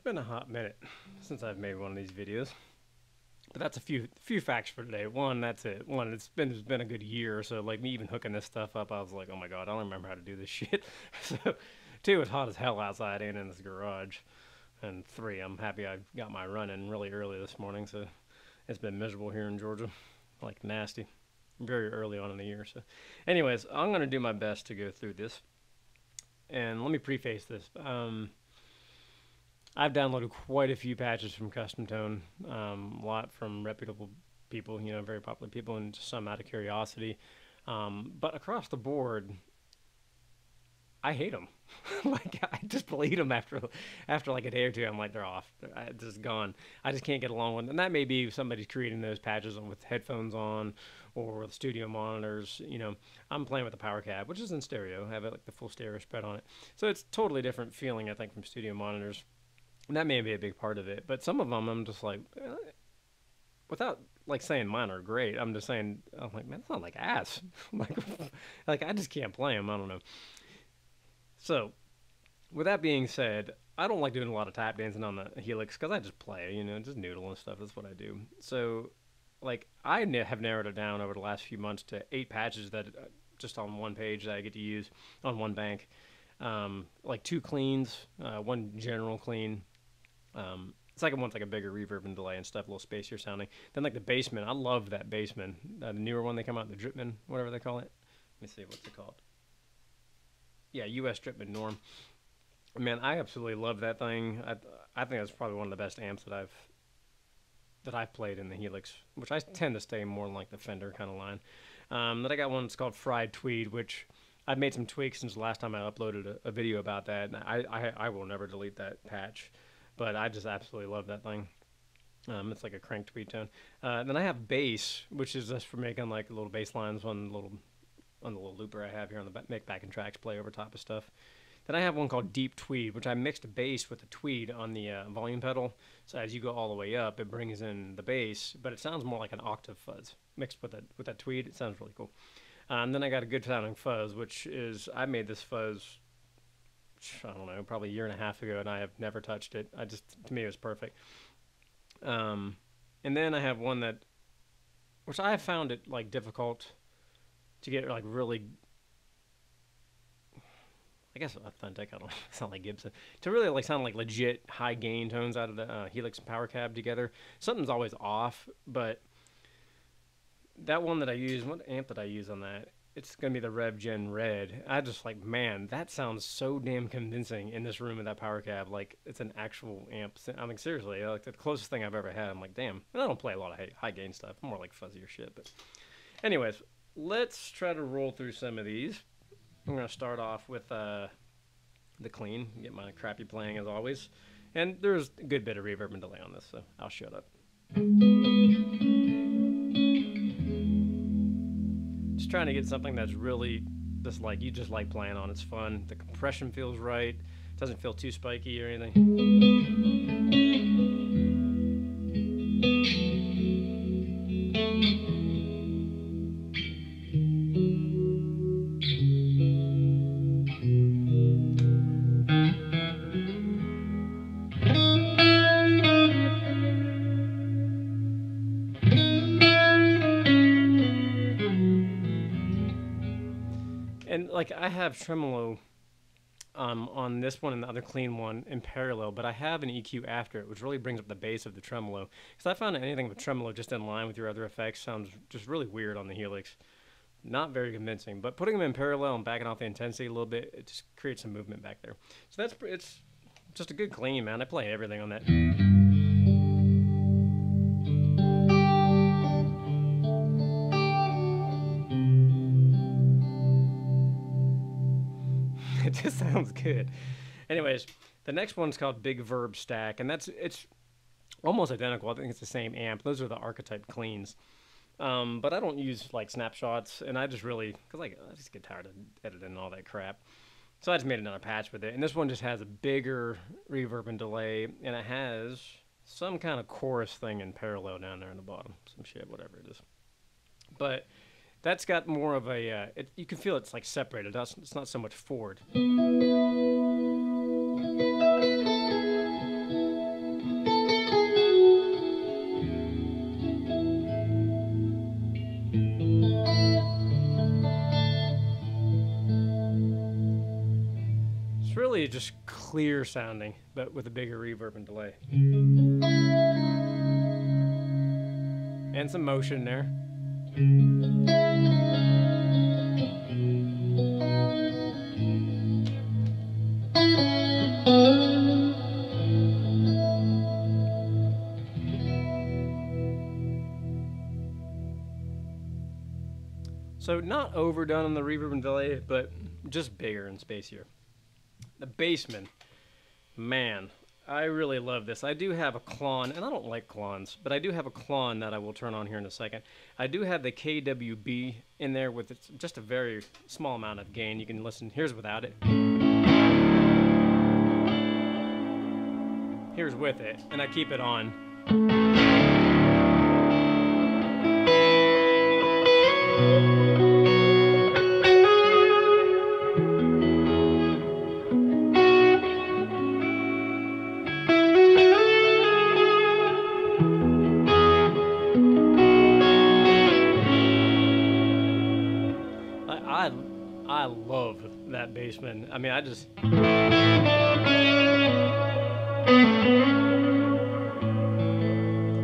been a hot minute since I've made one of these videos, but that's a few facts for today. One, that's it. One, it's been a good year, so like me even hooking this stuff up, I was like, oh my god, I don't remember how to do this shit. So, two, it's hot as hell outside and in this garage, and three, I'm happy I got my run in really early this morning. So it's been miserable here in Georgia, like nasty, very early on in the year. So, anyways, I'm gonna do my best to go through this, and let me preface this. I've downloaded quite a few patches from Custom Tone, a lot from reputable people, very popular people, and just some out of curiosity. But across the board, I hate them. Like I just delete them after like a day or two. I'm like, they're off. They're just gone. I just can't get along with them. And that may be somebody's creating those patches with headphones on or with studio monitors. I'm playing with the power cab, which is in stereo. I have it like the full stereo spread on it. So it's totally different feeling, I think, from studio monitors. And that may be a big part of it, but some of them I'm just like, without like saying mine are great. I'm just saying, I'm like, man, it's not like ass. like I just can't play them. I don't know. So, with that being said, I don't like doing a lot of tap dancing on the Helix because I just play, just noodle and stuff. That's what I do. So, like, have narrowed it down over the last few months to 8 patches that just on one page that I get to use on one bank. Like 2 cleans, 1 general clean. Second one's like a bigger reverb and delay and stuff, a little spacier sounding. Then like the Bassman, I love that Bassman. The newer one they come out, the Dripman, whatever they call it. Let me see, what's it called? Yeah, US Dripman Norm. Man, I absolutely love that thing. I think that's probably one of the best amps that I've played in the Helix, which I tend to stay more like the Fender kind of line. Then I got one that's called Fried Tweed, which I've made some tweaks since the last time I uploaded a video about that. And I will never delete that patch. But I just absolutely love that thing. It's like a crank tweed tone. Then I have bass, which is just for making like little bass lines on the little looper I have here on the make backing tracks play over top of stuff. Then I have one called Deep Tweed, which I mixed a bass with the tweed on the volume pedal. So as you go all the way up, it brings in the bass, but it sounds more like an octave fuzz mixed with that tweed. It sounds really cool. And then I got a good sounding fuzz, which is I made this fuzz, I don't know, probably a year and a half ago, and I have never touched it. To me, it was perfect. And then I have one which I have found it like difficult to get like really, I guess authentic. I don't sound like Gibson to really like sound like legit high gain tones out of the Helix and power cab together. Something's always off, but that one that I use, what amp did I use on that? It's going to be the Rev Gen Red. I just like, man, that sounds so damn convincing in this room with that power cab. Like, it's an actual amp. I mean, seriously, like the closest thing I've ever had. I'm like, damn. And I don't play a lot of high gain stuff. More like fuzzier shit. But anyways, let's try to roll through some of these. I'm going to start off with the clean. Get my crappy playing as always. And there's a good bit of reverb and delay on this, so I'll shut up. Just trying to get something that's really just like you just like playing on. It's fun. The compression feels right. It doesn't feel too spiky or anything. And like I have tremolo on this one and the other clean one in parallel, but I have an EQ after it, which really brings up the bass of the tremolo. Because I found that anything with tremolo just in line with your other effects sounds just really weird on the Helix. Not very convincing, but putting them in parallel and backing off the intensity a little bit, it just creates some movement back there. So it's just a good clean, man. I play everything on that. It just sounds good. Anyways, the next one's called Big Verb Stack, and it's almost identical. I think it's the same amp. Those are the archetype cleans. But I don't use like snapshots, and I just really, because like, I just get tired of editing and all that crap. So I just made another patch with it. And this one just has a bigger reverb and delay, and it has some kind of chorus thing in parallel down there in the bottom. Some shit, whatever it is. But that's got more of a, you can feel it's like separated. It's not so much forward. really just clear sounding, but with a bigger reverb and delay. And some motion there. So not overdone on the reverb and delay, but just bigger and spacier. The Bassman, man, I really love this. I do have a Klon, and I don't like Klons, but I do have a Klon that I will turn on here in a second. I do have the KWB in there with just a very small amount of gain. You can listen. Here's without it. Here's with it, and I keep it on. I love that Bassman. I mean, I just...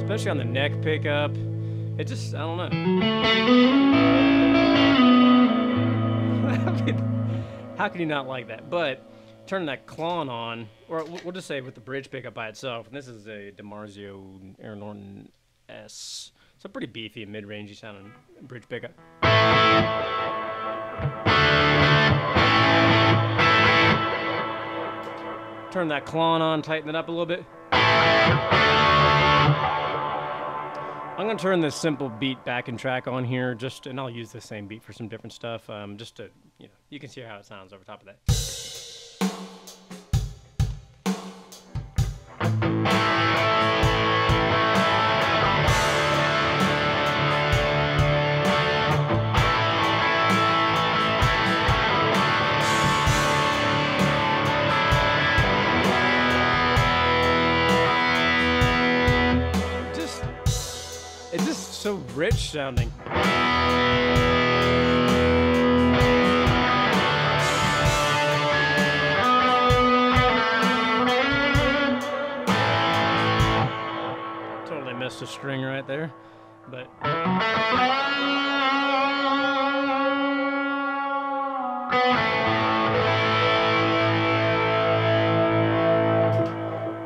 Especially on the neck pickup. It just, I don't know. How can you not like that? But turning that Klon on, or we'll just say with the bridge pickup by itself, and this is a DiMarzio Aaron Norton S. It's a pretty beefy, mid-rangey sounding bridge pickup. Turn that Klon on, tighten it up a little bit. I'm gonna turn this simple beat backing track on here, and I'll use the same beat for some different stuff, just to, you can see how it sounds over top of that. It's just so rich sounding. Totally missed a string right there, but...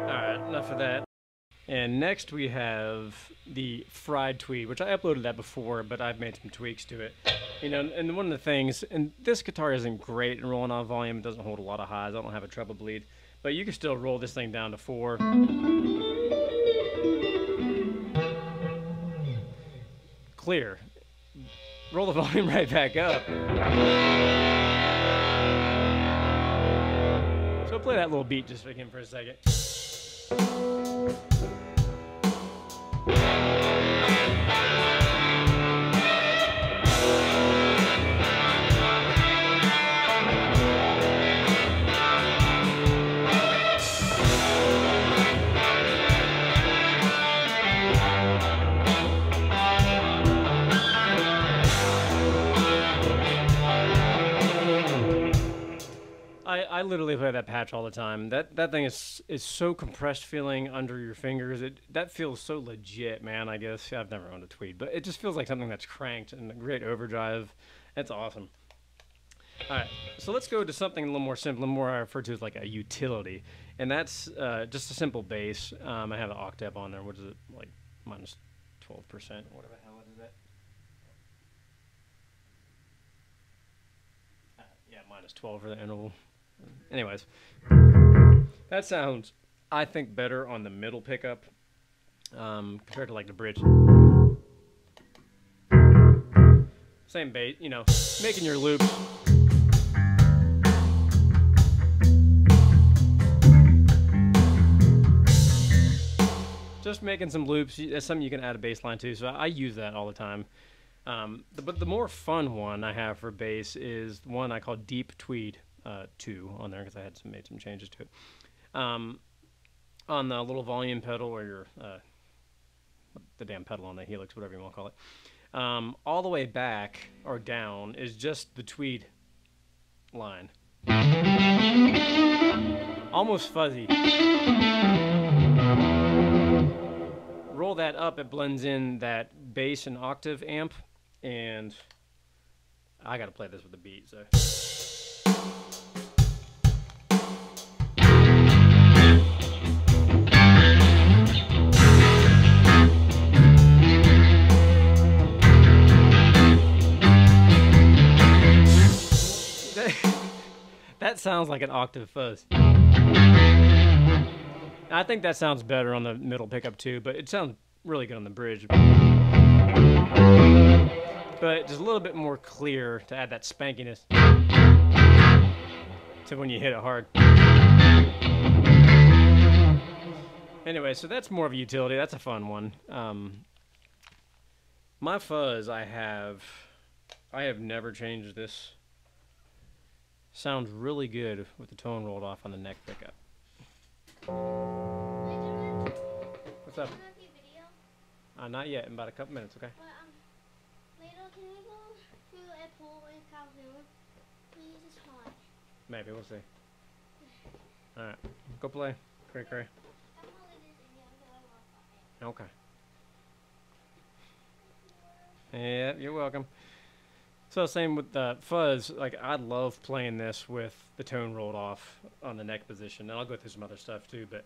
Alright, enough of that. And next we have the Fried Tweed, which I uploaded that before, but I've made some tweaks to it. And one of the things, and this guitar isn't great in rolling off volume, it doesn't hold a lot of highs, I don't have a treble bleed, but you can still roll this thing down to 4. Clear. Roll the volume right back up. So play that little beat just again for a second. I literally play that patch all the time. That thing is so compressed feeling under your fingers. That feels so legit, man. I guess I've never owned a Tweed, but it just feels like something that's cranked and a great overdrive. That's awesome. All right, so let's go to something a little more simple, more I refer to as like a utility, and that's just a simple bass. I have the octave on there. What is it, like minus 12%? Whatever the hell is that? Yeah, minus 12 for the interval. Anyways, that sounds, I think, better on the middle pickup compared to like the bridge. Same bass, making your loops. Just making some loops. That's something you can add a bass line to, so I use that all the time. But the more fun one I have for bass is one I call Deep Tweed 2 on there, because I had made some changes to it. On the little volume pedal, or your the damn pedal on the Helix, whatever you want to call it, all the way back or down is just the Tweed line. Almost fuzzy. Roll that up, it blends in that bass and octave amp, and I gotta play this with the beat, so. That sounds like an octave fuzz. I think that sounds better on the middle pickup too, but it sounds really good on the bridge. But just a little bit more clear to add that spankiness to when you hit it hard. Anyway, so that's more of a utility. That's a fun one. My fuzz, I have never changed this. Sounds really good with the tone rolled off on the neck pickup. What's up? Not yet. In about a couple minutes, okay? Later, can we go to a pool in Calhoun? Please, it's hot. Maybe, we'll see. Alright, go play. Cray cray. Okay. Yeah, you're welcome. So same with the fuzz, like I love playing this with the tone rolled off on the neck position. And I'll go through some other stuff too, but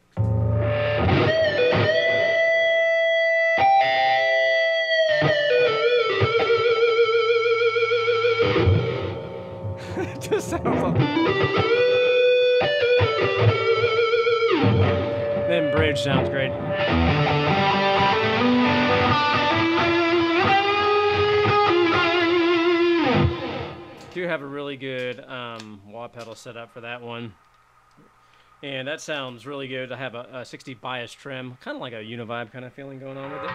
it just sounds like... Then bridge sounds great. Do have a really good wah pedal set up for that one, and that sounds really good. I have a 60 bias trim, kind of like a Univibe kind of feeling going on with it.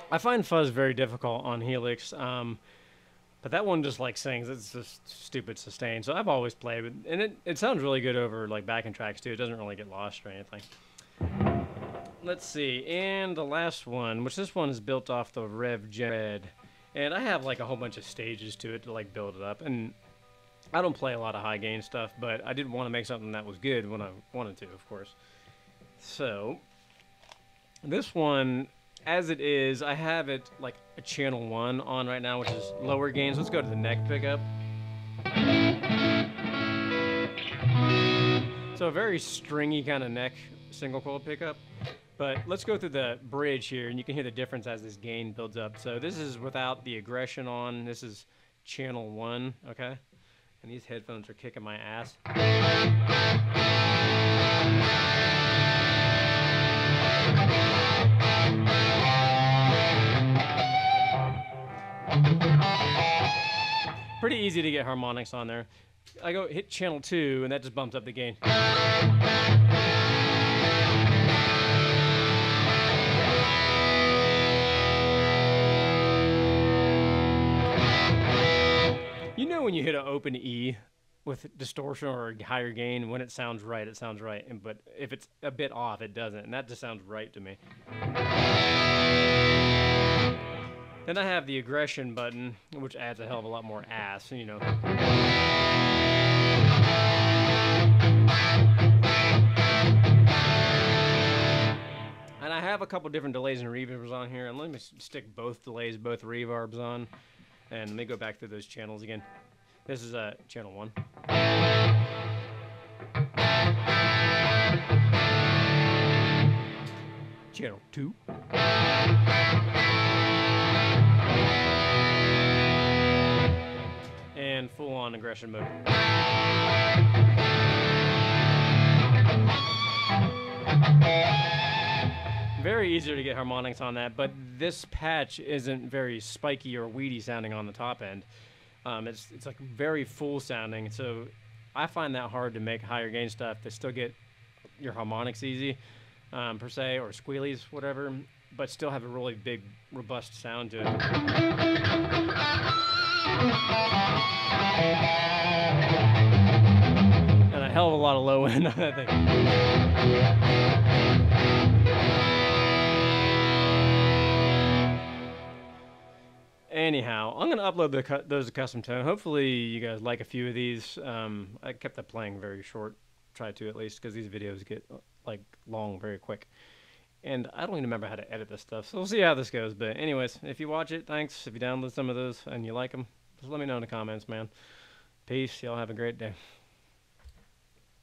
I find fuzz very difficult on Helix, but that one just like sings. It's just stupid sustain. So I've always played with, and it sounds really good over like backing tracks too. It doesn't really get lost or anything. Let's see, and the last one, which this one is built off the Rev Gen Red, and I have like a whole bunch of stages to it to like build it up. And I don't play a lot of high gain stuff, but I did want to make something that was good when I wanted to, of course. So this one, as it is, I have it like a channel 1 on right now, which is lower gains. Let's go to the neck pickup. So a very stringy kind of neck single coil pickup. But let's go through the bridge here, and you can hear the difference as this gain builds up. So this is without the aggression on. This is channel 1, okay? And these headphones are kicking my ass. Pretty easy to get harmonics on there. I go hit channel 2, and that just bumps up the gain. You know when you hit an open E with distortion or higher gain, when it sounds right, it sounds right. But if it's a bit off, it doesn't. And that just sounds right to me. Then I have the aggression button, which adds a hell of a lot more ass, you know. And I have a couple different delays and reverbs on here. And let me stick both delays, both reverbs on. And let me go back through those channels again. This is channel 1. Channel 2. And full-on aggression mode. Very easier to get harmonics on that, but this patch isn't very spiky or weedy sounding on the top end. It's like very full sounding. So I find that hard to make higher gain stuff that still get your harmonics easy, per se, or squealies, whatever, but still have a really big, robust sound to it. And a hell of a lot of low end, I think. Anyhow, I'm going to upload those to custom tone. Hopefully you guys like a few of these. I kept that playing very short. Try to, at least, because these videos get like long very quick. And I don't even remember how to edit this stuff. So we'll see how this goes. But anyways, if you watch it, thanks. If you download some of those and you like them, just let me know in the comments, man. Peace. Y'all have a great day.